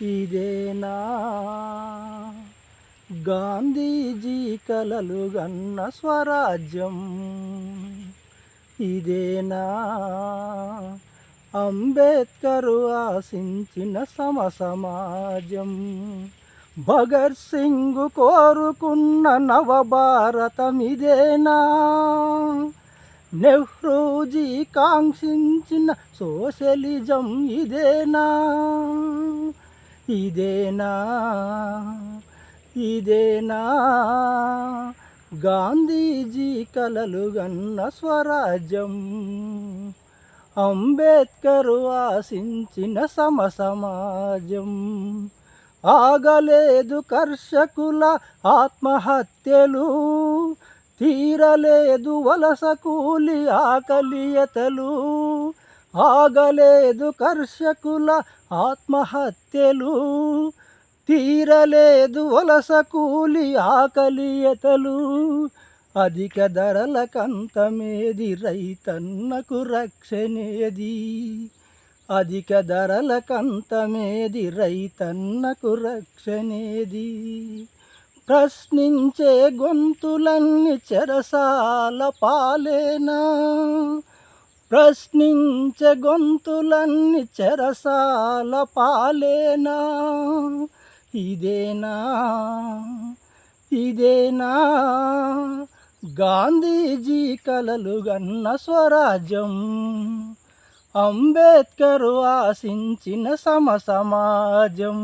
ఇదేనా గాంధీజీ కలలు గన్న స్వరాజ్యం? ఇదేనా అంబేద్కరు ఆశించిన సమాజం? భగత్ సింగ్ కోరుకున్న నవభారతం ఇదేనా? నెహ్రూజీ కాంక్షించిన సోషలిజం ఇదేనా? ఇదేనా ఇదేనా గాంధీజీ కలలు గన్న స్వరాజ్యం? అంబేద్కరు ఆశించిన సమాజం? ఆగలేదు కర్షకుల ఆత్మహత్యలు, తీరలేదు వలస కూలి ఆకలియతలు. ఆగలేదు కర్షకుల ఆత్మహత్యలు, తీరలేదు వలస కూలి ఆకలియతలు. అధిక ధరల కంతమేది, రైతన్నకు రక్షణేది? అధిక ధరల కంతమేది, రైతన్నకు రక్షణేది? ప్రశ్నించే గొంతులన్నీ చెరసాల పాలేనా? ప్రశ్నించే గొంతులన్నీ చెరసాల పాలేనా? ఇదేనా ఇదేనా గాంధీజీ కలలు గన్న స్వరాజ్యం? అంబేద్కరు ఆశించిన సమాజం?